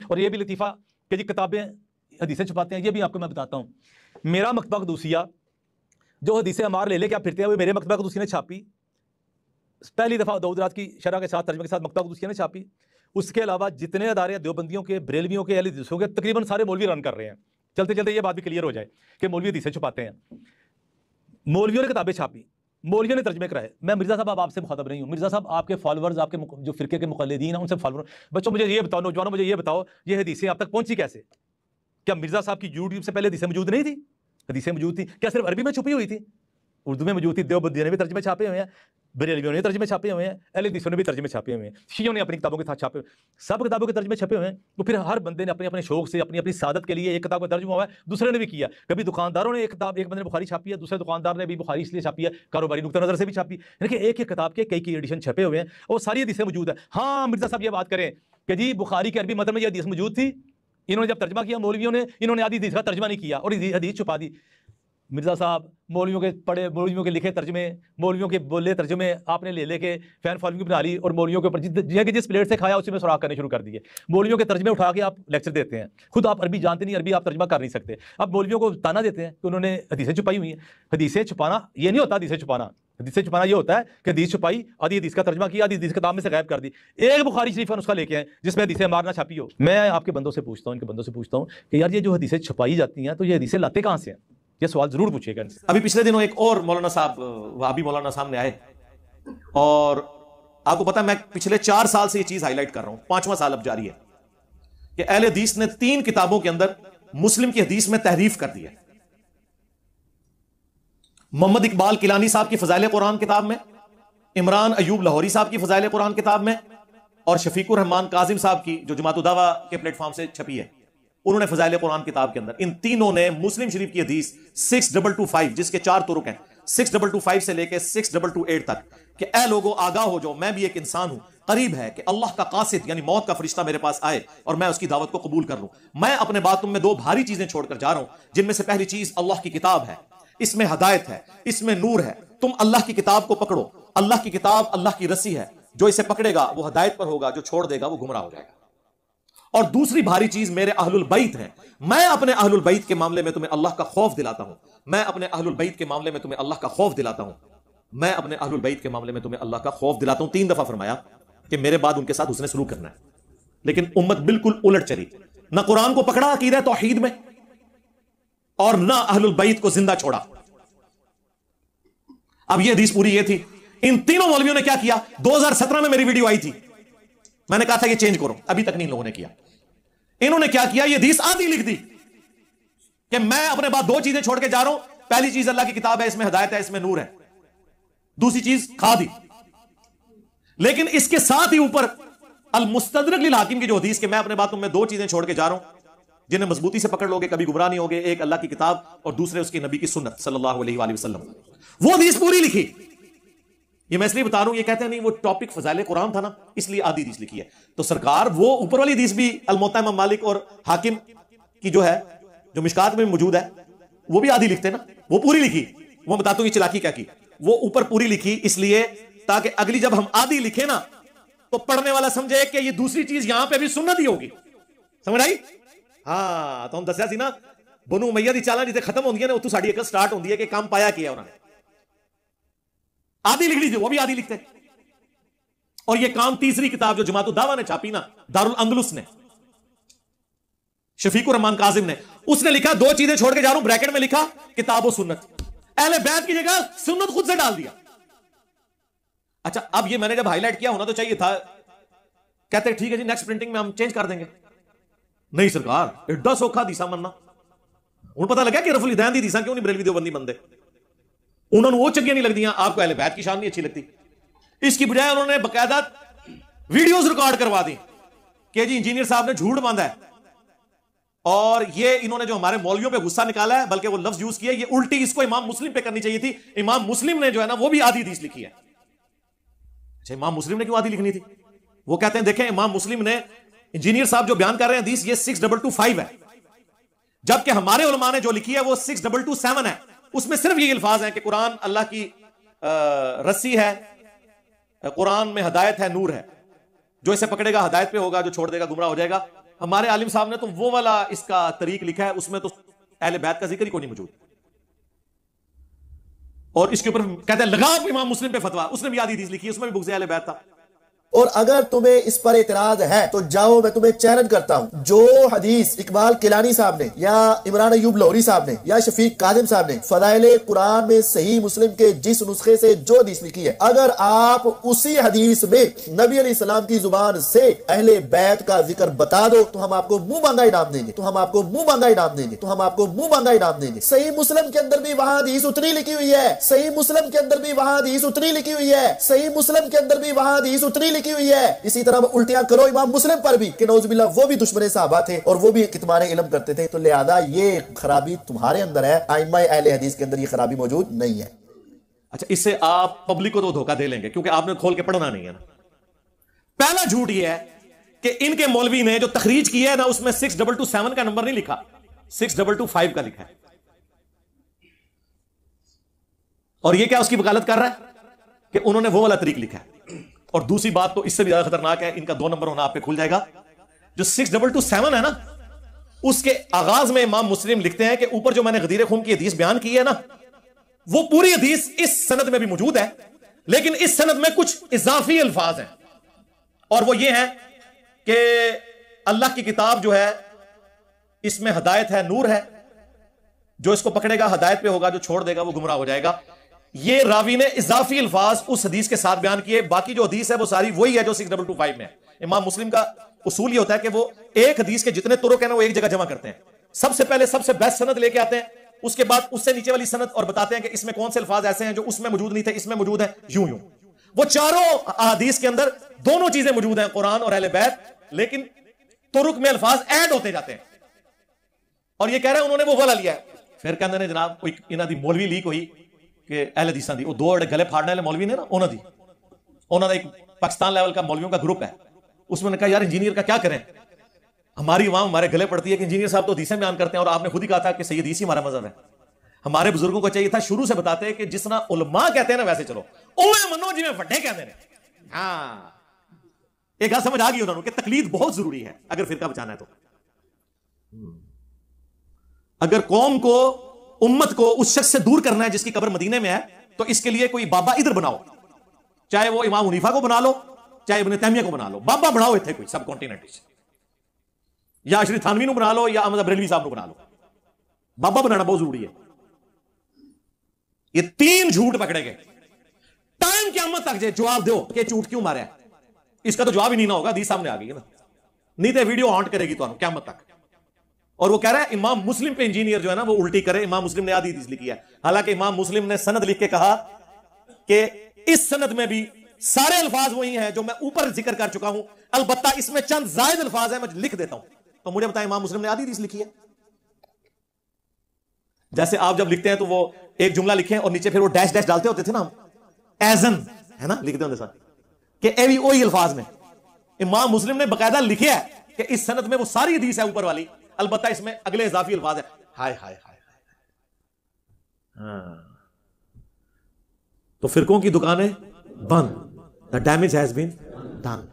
اور یہ بھی لطیفہ کہ جی کتابیں حدیثیں چھپاتے ہیں، یہ بھی آپ کو میں بتاتا ہوں۔ میرا مکتبہ قدوسیہ جو حدیث عمار لے کے آپ پھرتے ہیں وہ میرے مکتبہ قدوسیہ نے چھاپی، پہلی دفعہ داؤد رات کی شرح کے ساتھ ترجمے کے ساتھ مکتبہ قدوسیہ نے چھاپی۔ اس کے علاوہ جتنے ادارے دیوبندیوں کے، بریلویوں کے، اہل حدیثوں کے، تقریباً سارے مولوی رن کر رہے ہیں۔ چلتے چلتے یہ بات بھی کلیئر ہو جائے کہ مولوی حدیثیں چھپاتے ہیں۔ مولویوں نے کتابیں چھاپی، مولویوں نے ترجمے کرائے۔ میں مرزا صاحب اب آپ سے مخاطب نہیں ہوں، مرزا صاحب آپ کے فالوورز، آپ کے جو فرقے کے مقلدین ہیں ان سے فالوور، بچوں مجھے یہ بتاؤ، نوجوانوں مجھے یہ بتاؤ، یہ حدیثیں آپ تک پہنچی کیسے؟ کیا مرزا صاحب کی یوٹیوب سے پہلے حدیثیں موجود نہیں تھی؟ حدیثیں موجود تھیں، کیا صرف عربی میں چھپی ہوئی تھی؟ اردو میں موجود تھی، دیوبندیوں نے بھی ترجمے چھاپے ہوئے ہیں، بریلویوں نے ترجمے چھاپے ہوئے ہیں، اہل حدیثوں نے بھی ترجمے چھاپے ہوئے ہیں، شیعوں نے اپنی کتابوں کے ساتھ چھاپے ہوئے، سب کتابوں کے ترجمے چھپے ہوئے ہیں۔ تو پھر ہر بندے نے اپنے اپنے شوق سے، اپنی اپنی سعادت کے لیے ایک کتاب کا ترجمہ ہوا ہے، دوسرے نے بھی کیا۔ کبھی دکانداروں نے ایک کتاب، ایک بندے نے بخاری چھاپی ہے، دوسرے دکاندار نے بھی بخاری اس لیے چھاپی ہے کاروباری نقطہ نظر سے بھی چھاپی، یعنی کہ ایک ایک کتاب کے کئی ایڈیشن چھپے ہوئے ہیں اور ساری حدیثیں موجود ہیں۔ ہاں مرزا صاحب یہ بات کریں کہ جی بخاری کے عربی متن میں یہ حدیث موجود تھی، انہوں نے جب ترجمہ کیا مولویوں نے، انہوں نے آدھی حدیث کا ترجمہ نہیں کیا اور حدیث چھپا دی۔ مرزا صاحب مولویوں کے پڑھے، مولویوں کے لکھے ترجمے، مولویوں کے بولے ترجمے آپ نے لے کے فین فالوئنگ بنا لی اور مولویوں کے اوپر جس پلیٹ سے کھایا اسی میں سوراخ کرنے شروع کر دیے۔ مولویوں کے ترجمے اٹھا کے آپ لیکچر دیتے ہیں، خود آپ عربی جانتے نہیں، عربی آپ ترجمہ کر نہیں سکتے، اب مولویوں کو تانا دیتے ہیں کہ انہوں نے حدیثیں چھپائی ہوئی ہیں۔ حدیثیں چھپانا یہ نہیں ہوتا، حدیثیں چھپانا، حدیثیں چھپانا یہ ہوتا ہے کہ حدیث چھپائی، آدھی حدیث کا ترجمہ کیا، آدھی حدیث کتاب میں سے غائب کر دی، ایک بخاری شریف کا نسخہ لے کے آئے جس میں حدیثیں عمار نہ چھاپی ہو۔ میں آپ کے بندوں سے پوچھتا ہوں، ان کے بندوں سے پوچھتا ہوں کہ یار یہ جو حدیثیں چھپائی جاتی ہیں تو یہ حدیثیں لاتے کہاں سے ہیں؟ یہ سوال ضرور پوچھیے گا۔ ابھی پچھلے دنوں ایک اور مولانا صاحب، وہابی مولانا سامنے آئے، اور آپ کو پتا ہے میں پچھلے 4 سال سے یہ چیز ہائی لائٹ کر رہا ہوں، 5واں سال اب جاری ہے کہ اہل حدیث نے 3 کتابوں کے اندر مسلم کی حدیث میں تحریف کر دی ہے۔ محمد اقبال کیلانی صاحب کی فضائل قرآن کتاب میں، عمران ایوب لاہوری صاحب کی فضائل قرآن کتاب میں، اور شفیق الرحمان کاظم صاحب کی جو جماعت الدعوہ کے پلیٹ فارم سے چھپی ہے، انہوں نے فضائل قرآن کتاب کے اندر ان تینوں نے مسلم شریف کی حدیث 6225 جس کے 4 طرق ہیں، 6225 سے لے کے 6228 تک، کہ اے لوگوں آگاہ ہو جاؤ، میں بھی ایک انسان ہوں، قریب ہے کہ اللہ کا قاصد یعنی موت کا فرشتہ میرے پاس آئے اور میں اس کی دعوت کو قبول کر لوں۔ میں اپنے بعد تم میں 2 بھاری چیزیں چھوڑ کر جا رہا ہوں، جن میں سے پہلی چیز اللہ کی کتاب ہے، اس میں ہدایت ہے، اس میں نور ہے، تم اللہ کی کتاب کو پکڑو، اللہ کی کتاب اللہ کی رسی ہے، جو اسے پکڑے گا وہ ہدایت پر ہوگا، جو چھوڑ دے گا وہ گمراہ ہو جائے گا۔ اور دوسری بھاری چیز میرے اہل البیت ہیں، میں اپنے اہل البیت کے معاملے میں تمہیں اللہ کا خوف دلاتا ہوں، میں اپنے اہل البیت کے معاملے میں تمہیں اللہ کا خوف دلاتا ہوں، میں اپنے اہل البیت کے معاملے میں تمہیں اللہ کا خوف دلاتا ہوں۔ 3 دفعہ فرمایا کہ میرے بعد ان کے ساتھ حسن سلوک کرنا ہے، لیکن امت بالکل الٹ چلی، نہ قرآن کو پکڑا عقیدہ توحید میں اور نہ اہل البیت کو زندہ چھوڑا۔ اب یہ حدیث پوری یہ تھی، ان تینوں مولویوں نے کیا کیا؟ 2017 میں میری ویڈیو آئی تھی، میں نے کہا تھا یہ چینج کرو، ابھی تک نہیں لوگوں نے کیا۔ انہوں نے کیا کیا؟ یہ حدیث آدھی لکھ دی کہ میں اپنے بعد 2 چیزیں چھوڑ کے جا رہا ہوں، پہلی چیز اللہ کی کتاب ہے، اس میں ہدایت ہے، اس میں نور ہے، دوسری چیز کھا دی۔ لیکن اس کے ساتھ ہی اوپر المستدرک للحاکم کی جو حدیث کہ میں اپنے بعد تم میں 2 چیزیں چھوڑ کے جا رہا ہوں جنہیں مضبوطی سے پکڑ لوگے کبھی گمراہ نہیں ہوگے، ایک اللہ کی کتاب اور دوسرے اس کی نبی کی سنت صلی اللہ علیہ وآلہ وسلم، وہ حدیث پوری لکھی۔ یہ میں اس لیے بتا رہا ہوں، یہ کہتے ہیں نہیں وہ ٹاپک فضائل قرآن تھا نا اس لیے آدھی حدیث لکھی ہے، تو سرکار وہ اوپر والی حدیث بھی الموطا امام مالک اور حاکم کی جو ہے، جو مشکات میں موجود ہے، وہ بھی آدھی لکھتے نا، وہ پوری لکھی۔ وہ بتاتا ہوں یہ چلاکی کیا کی، وہ اوپر پوری لکھی اس لیے تاکہ اگلی جب ہم آدھی لکھے نا تو پڑھنے والا سمجھے کہ یہ دوسری چیز یہاں پہ بھی سنت ہی ہوگی، سمجھ آئی؟ ہاں تو ہم دسیا سی نا بنو امیہ دی چالاں جتے ختم ہوندی ہے نا اتوں ساڈی عقل سٹارٹ ہوندی ہے کہ کام پایا کیا انہوں نے، آدھی لکھ لی تھی وہ بھی آدھی لکھتے۔ اور یہ کام تیسری کتاب جو جماعت الدعوہ نے چھاپی نا، دارالاندلس نے، شفیق الرحمان کاظم نے، اس نے لکھا 2 چیزیں چھوڑ کے جا رہا ہوں، بریکٹ میں لکھا کتاب و سنت، اہل بیت کی جگہ سنت خود سے ڈال دیا۔ اچھا اب یہ میں نے جب ہائی لائٹ کیا ہونا تو چاہیے تھا، کہتے ٹھیک ہے جی نیکسٹ پرنٹنگ میں ہم چینج کر دیں گے، نہیں سرکار ایڈا سوکھا دیسا مننا، انہوں پتہ لگا کہ رفع الیدین دی دیسا کیوں نہیں بریلوی دیوبندی بندے، انہوں نے وہ چنگیاں نہیں لگتی، آپ کو اہل بیت کی شان نہیں اچھی لگتی، اس کی بجائے انہوں نے باقاعدہ ویڈیوز ریکارڈ کروا دی کہ جی انجینئر صاحب نے جھوٹ باندھا ہے، اور یہ انہوں نے جو ہمارے مولویوں پہ غصہ نکالا ہے، بلکہ وہ لفظ یوز کیا یہ الٹی اس کو امام مسلم پہ کرنی چاہیے تھی، امام مسلم نے جو ہے نا وہ بھی آدھی حدیث لکھی ہے۔ اچھا امام مسلم نے کیوں آدھی لکھنی تھی؟ وہ کہتے ہیں دیکھیں امام مسلم نے، انجینئر صاحب جو بیان کر رہے ہیں حدیث یہ 6225 ہے، جبکہ ہمارے علماء نے جو لکھی ہے وہ 6227 ہے، اس میں صرف یہ الفاظ ہیں کہ قرآن اللہ کی رسی ہے، قرآن میں ہدایت ہے، نور ہے، جو اسے پکڑے گا ہدایت پہ ہوگا، جو چھوڑ دے گا گمراہ ہو جائے گا۔ ہمارے عالم صاحب نے تو وہ والا اس کا طریق لکھا ہے، اس میں تو اہل بیت کا ذکر ہی کوئی نہیں موجود، اور اس کے اوپر کہتے ہیں لگا امام مسلم پہ فتوا، اس نے بھی آدھی حدیث لکھی ہے، اس میں بھی بغض اہل بیت تھا۔ اور اگر تمہیں اس پر اعتراض ہے تو جاؤ، میں تمہیں چیلنج کرتا ہوں، جو حدیث اقبال کیلانی صاحب نے یا عمران ایوب لاہوری صاحب نے یا شفیق کاظم صاحب نے فضائل قرآن میں صحیح مسلم کے جس نسخے سے جو حدیث لکھی ہے، اگر آپ اسی حدیث میں نبی علیہ السلام کی زبان سے اہل بیت کا ذکر بتا دو تو ہم آپ کو منہ مانگا انعام دیں گے، تو ہم آپ کو منہ مانگا انعام دیں گے، تو ہم آپ کو منہ مانگا انعام دیں گے۔ صحیح مسلم کے اندر بھی وہاں حدیث اتنی لکھی ہوئی ہے، صحیح مسلم کے اندر بھی وہاں حدیث اتنی لکھی ہوئی ہے، صحیح مسلم کے اندر بھی وہاں حدیث اتنی لکھی ہوئی ہے۔ اسی طرح الٹیاں کرو امام مسلم پر بھی کہ نعوذ باللہ وہ بھی دشمن صحابہ تھے اور وہ بھی کتمان علم کرتے تھے، تو لہذا یہ خرابی تمہارے اندر ہے، ائمہ اہل حدیث کے اندر یہ خرابی موجود نہیں ہے۔ اچھا، اس سے آپ پبلک کو تو دھوکہ دے لیں گے کیونکہ آپ نے کھول کے پڑھنا نہیں ہے نا۔ پہلا جھوٹ یہ ہے کہ ان کے مولوی نے جو تخریج کی ہے نا، اس میں 6227 کا نمبر نہیں لکھا، 6225 کا لکھا ہے، اور یہ کیا اس کی وکالت کر رہا ہے کہ انہوں نے وہ والا طریق لکھا ہے۔ اور دوسری بات تو اس سے بھی زیادہ خطرناک ہے، ان کا 2 نمبر ہونا آپ پہ کھل جائے گا۔ جو 6227 ہے نا، اس کے آغاز میں امام مسلم لکھتے ہیں کہ اوپر جو میں نے غدیر خم کی حدیث بیان کی ہے نا، وہ پوری حدیث اس سند میں بھی موجود ہے، لیکن اس سند میں کچھ اضافی الفاظ ہیں، اور وہ یہ ہیں کہ اللہ کی کتاب جو ہے اس میں ہدایت ہے، نور ہے، جو اس کو پکڑے گا ہدایت پہ ہوگا، جو چھوڑ دے گا وہ گمراہ ہو جائے گا۔ یہ راوی نے اضافی الفاظ اس حدیث کے ساتھ بیان کیے، باقی جو حدیث ہے وہ ساری وہی ہے جو 6225 میں ہے۔ امام مسلم کا اصول یہ ہوتا ہے کہ وہ ایک حدیث کے جتنے طرق ہیں نا وہ ایک جگہ جمع کرتے ہیں، سب سے پہلے سب سے بیسٹ سند لے کے آتے ہیں، اس کے بعد اس سے نیچے والی سند اور بتاتے ہیں کہ اس میں کون سے الفاظ ایسے ہیں جو اس میں موجود نہیں تھے، اس میں موجود ہیں، یوں یوں۔ وہ چاروں حدیث کے اندر دونوں چیزیں موجود ہیں، قرآن اور اہل بیت، لیکن طرق میں الفاظ ایڈ ہوتے جاتے ہیں، اور یہ کہہ رہے ہیں انہوں نے وہ والا لیا ہے۔ پھر کہتے ہیں جناب کوئی انہاں دی مولوی لیک ہوئی کہ اہل حدیثاں دی، وہ 2 گلے پھاڑنے والے مولوی نے نا، انہوں نے ایک پاکستان لیول کا مولویوں کا گروپ ہے، اس میں نے کہا یار انجینئر کا کیا کریں، ہماری عوام ہمارے گلے پڑتی ہے کہ انجینئر صاحب تو حدیثیں بیان کرتے ہیں، اور آپ نے خود ہی کہا تھا کہ صحیح حدیث ہی ہمارا مذہب ہے۔ ہمارے بزرگوں کو چاہیے تھا شروع سے بتاتے کہ جس طرح علماء کہتے ہیں نا ویسے چلو، اوے منو جی میں وڈے کہتے ہیں۔ ہاں، ایک بات سمجھ آ گئی انہوں نے کہ تقلید بہت ضروری ہے اگر فرقہ بچانا ہے تو۔ اگر قوم کو، امت کو اس شخص سے دور کرنا ہے جس کی قبر مدینے میں ہے، تو اس کے لیے کوئی بابا ادھر بناؤ، چاہے وہ امام حنیفہ کو بنا لو، چاہے ابن تیمیہ کو بنا لو، بابا بناؤ اتنے کوئی سب کانٹیننٹ، یا اشری تھانوی نو بنا لو، یا احمد بریلوی صاحب نو بنا لو، بابا بنانا بہت ضروری ہے۔ یہ 3 جھوٹ پکڑے گئے، ٹائم قیامت تک جواب دو کہ جھوٹ کیوں مارا ہے، اس کا تو جواب ہی نہیں نہ ہوگا، حدیث سامنے آ گئی ہے نا، نہیں تو ویڈیو ہانٹ کرے گی تو قیامت تک۔ اور وہ کہہ رہا ہے امام مسلم پہ انجینئر جو ہے نا وہ الٹی کرے، امام مسلم نے آدھی حدیث لکھی ہے، حالانکہ امام مسلم نے سند لکھ کے کہا کہ اس سند میں بھی سارے الفاظ وہی ہیں جو میں اوپر ذکر کر چکا ہوں، البتہ اس میں چند زائد الفاظ ہیں میں لکھ دیتا ہوں۔ تو مجھے بتائیں امام مسلم نے آدھی حدیث لکھی ہے؟ جیسے آپ جب لکھتے ہیں تو وہ ایک جملہ لکھیں اور نیچے پھر وہ ڈیش ڈیش ڈالتے ہوتے تھے نا، ایزن ہے نا لکھتے ہوتے ساتھ کہ اے وی وہی الفاظ میں، امام مسلم نے باقاعدہ لکھا ہے کہ اس سند میں وہ ساری حدیث ہے اوپر والی، البتہ اس میں اگلے اضافی الفاظ ہیں۔ ہائے ہائے ہائے، ہاں، تو فرقوں کی دکانیں بند، the damage has been done۔